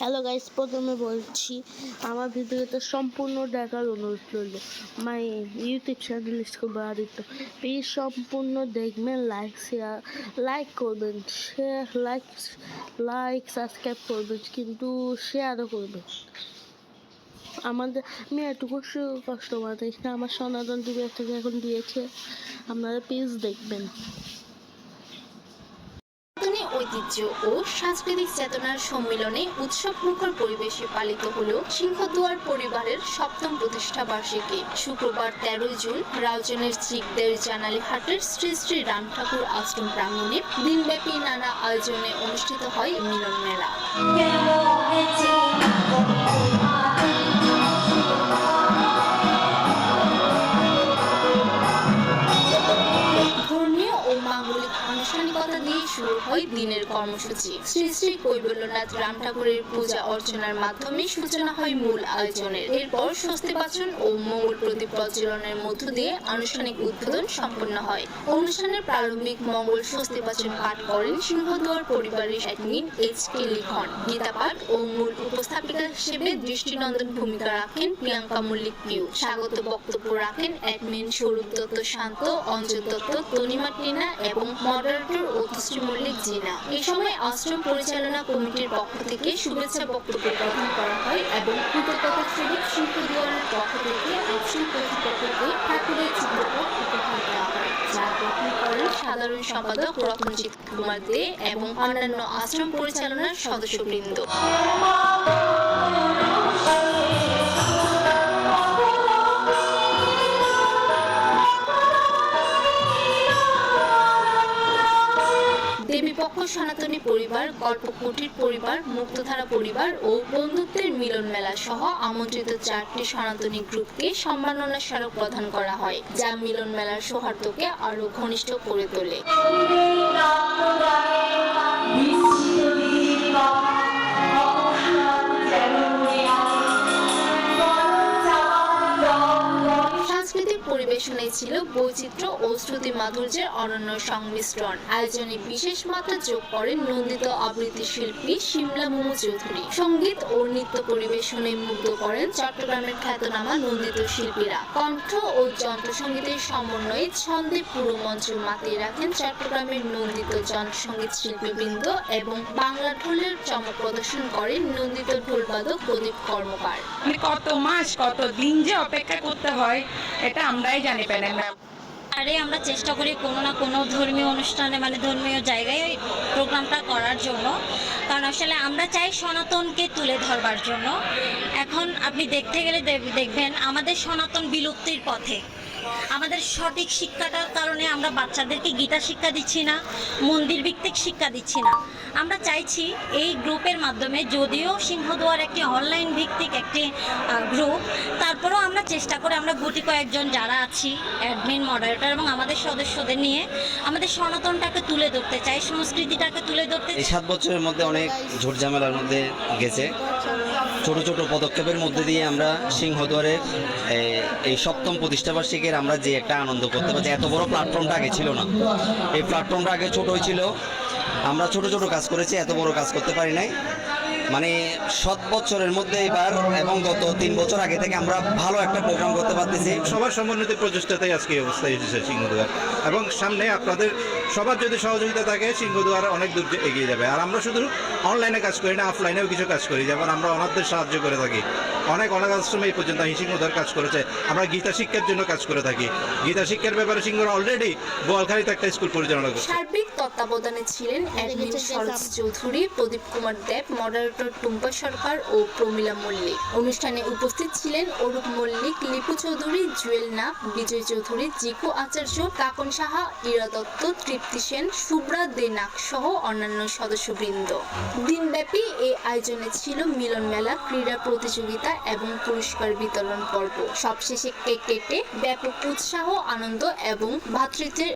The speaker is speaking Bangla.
হ্যালো গাইস, প্রথমে বলছি আমার ভিডিওটা সম্পূর্ণ দেখার অনুরোধ রইল। মাই ইউটিউব চ্যানেল ইসকোবারিতো প্লিজ সম্পূর্ণ দেখবেন, লাইক করবেন, শেয়ার লাইক সাবস্ক্রাইব করবেন, কিন্তু শেয়ারও করবেন। আমি এটুকু কষ্ট পাচ্ছি না, আমার সনাতন টিভি থেকে এখন দিয়েছে, আপনারা প্লিজ দেখবেন। ঐতিহ্য ও সাংস্কৃতিক চেতনার সম্মিলনে উৎসবমুখর পরিবেশে পালিত হলো সিংহদুয়ার পরিবারের 7ম প্রতিষ্ঠা বার্ষিকী। শুক্রবার 13 জুন রাউজানের চিকদের জানালি হাটের শ্রী শ্রী রাম ঠাকুর আশ্রম প্রাঙ্গণে দিনব্যাপী নানা আয়োজনে অনুষ্ঠিত হয় মিলন মেলা। আনুষ্ঠানিকতা দিয়ে শুরু হয় দিনের কর্মসূচি। শ্রী শ্রী কৈবল্যনাথ রাম ঠাকুরের পূজা অর্চনার মাধ্যমে সূচনা হয় মূল আয়োজনের। এরপর স্বস্তি বাচন ও মঙ্গল প্রদীপ প্রজ্বলনের মধ্য দিয়ে আনুষ্ঠানিক উদ্বোধন সম্পন্ন হয়। অনুষ্ঠানের প্রারম্ভিক মঙ্গল স্বস্তি বাচন পাঠ করেন সিংহদুয়ার পরিবারের অ্যাডমিন এইচ.কে. লিখন। গীতা পাঠ ও মূল উপস্থাপিকা হিসেবে দৃষ্টিনন্দন ভূমিকা রাখেন প্রিয়াঙ্কা মল্লিক পিউ। স্বাগত বক্তব্য রাখেন অ্যাডমিন স্বরূপ দত্ত শান্ত, অঞ্জন দত্ত, তনিমা টিনা এবং মডারেটর অতুশ্রী মল্লিক জিনা। এই সময় আশ্রম পরিচালনা কমিটির পক্ষ থেকে শুভেচ্ছা বক্তব্য প্রদান করা হয় এবং কৃতজ্ঞতা স্বরূপ সিংহদুয়ারের পক্ষ থেকে আশ্রম কর্তৃপক্ষকে ঠাকুরের চিত্রপট উপহার দেওয়া হয়, যা গ্রহণ করেন সাধারণ সম্পাদক রতনজিৎ কুমার দে এবং অন্যান্য আশ্রম পরিচালনার সদস্যবৃন্দ। দেবীপক্ষ সনাতনী পরিবার, গল্প কুটির পরিবার, মুক্তধারা পরিবার ও বন্ধুত্বের মিলন মেলা সহ আমন্ত্রিত 4টি সনাতনী গ্রুপকে সম্মাননা স্মারক প্রদান করা হয়, যা মিলন মেলার সৌহার্দ্যকে আরো ঘনিষ্ঠ করে তোলে। পরিবেশনায় ছিল বৈচিত্র্য ও শ্রুতি মাধুর্যের অনন্য সংমিশ্রণ। আয়োজনে বিশেষ মাত্রা যোগ করেন নন্দিত আবৃত্তি শিল্পী শিমলা মোমো চৌধুরী। সঙ্গীত ও নৃত্য পরিবেশনে মুগ্ধ করেন চট্টগ্রামের খ্যাতনামা নন্দিত শিল্পীরা। কণ্ঠ ও যন্ত্র সঙ্গীতের সমন্বয়ে ছন্দে পুরো মঞ্চ মাতিয়ে রাখেন চট্টগ্রামের নন্দিত যন্ত্রসঙ্গীত শিল্পীবৃন্দ এবং বাংলা ঢোলের চমক প্রদর্শন করেন নন্দিত ঢোলবাদক প্রদীপ কর্মকার। কত মাস কত দিন যে অপেক্ষা করতে হয় এটা আমরাই জানি পেলেন না। আরে আমরা চেষ্টা করি কোনো না কোনো ধর্মীয় অনুষ্ঠানে ধর্মীয় জায়গায় ওই প্রোগ্রামটা করার জন্য, কারণ আসলে আমরা চাই সনাতনকে তুলে ধরবার জন্য। এখন আপনি দেখতে গেলে দেখবেন আমাদের সনাতন বিলুপ্তির পথে। আমাদের সঠিক শিক্ষাটার কারণে আমরা বাচ্চাদেরকে গীতা শিক্ষা দিচ্ছি না, মন্দির ভিত্তিক শিক্ষা দিচ্ছি না। আমরা চাইছি এই গ্রুপের মাধ্যমে, যদিও সিংহদুয়ার একটি অনলাইন ভিত্তিক একটি গ্রুপ, তারপরেও আমরা চেষ্টা করে আমরা গুটি কয়েকজন যারা আছি অ্যাডমিন, মডারেটর এবং আমাদের সদস্যদের নিয়ে আমাদের সনাতনটাকে তুলে ধরতে চাই, সংস্কৃতিটাকে তুলে ধরতে। এই 7 বছরের মধ্যে অনেক ঝুটঝামেলার মধ্যে গেছে। ছোট ছোট পদক্ষেপের মধ্যে দিয়ে আমরা সিংহদুয়ারের এই 7ম প্রতিষ্ঠাবার্ষিকীর আমরা যে একটা আনন্দ করতে পারছি। এত বড় প্ল্যাটফর্মটা আগে ছিল না, এই প্ল্যাটফর্মটা আগে ছোট হয়েছিল। আমরা ছোট ছোট কাজ করেছি, এত বড় কাজ করতে পারি নাই। 7 বছরের মধ্যে এবার এবং গত 3 বছর আগে থেকে আমরা ভালো একটা প্রোগ্রাম করতে পারতেছি। সবার সমন্বিত প্রচেষ্টাতেই আজকে এই অবস্থায় এসেছে সিংহদুয়ার, এবং সামনে আপনাদের সবার যদি সহযোগিতা থাকে সিংহদুয়ার অনেক দূর এগিয়ে যাবে। আর আমরা শুধু অনলাইনে কাজ করি না, অফলাইনেও কিছু কাজ করি। যেমন আমরা অনাথদের সাহায্য করে থাকি, অনেক আশ্রমে এই পর্যন্ত সিংহদুয়ার কাজ করেছে। আমরা গীতা শিক্ষার জন্য কাজ করে থাকি। গীতা শিক্ষার ব্যাপারে সিংহদুয়ার অলরেডি বোয়ালখালীতে একটা স্কুল পরিচালনা করছে। সার্বিক তত্ত্বাবধানে ছিলেন অ্যাডমিন সরোজ চৌধুরী, প্রদীপ কুমার দেব, মডারেটর টুম্পা সরকার ও প্রমীলা মল্লিক। অনুষ্ঠানে উপস্থিত ছিলেন অরূপ মল্লিক, লিপু চৌধুরী, জুয়েল নাগ, বিজয় চৌধুরী, জিকু আচার্য, কাকন সাহা, ইরা দত্ত, তৃপ্তি সেন, শুভ্রা দে নাগ সহ অন্যান্য সদস্যবৃন্দ। দিনব্যাপী এই আয়োজনে ছিল মিলন মেলা, ক্রীড়া প্রতিযোগিতা এবং পুরস্কার বিতরণ পর্ব। সবশেষে কেক কেটে ব্যাপক উৎসাহ, আনন্দ এবং ভ্রাতৃত্বের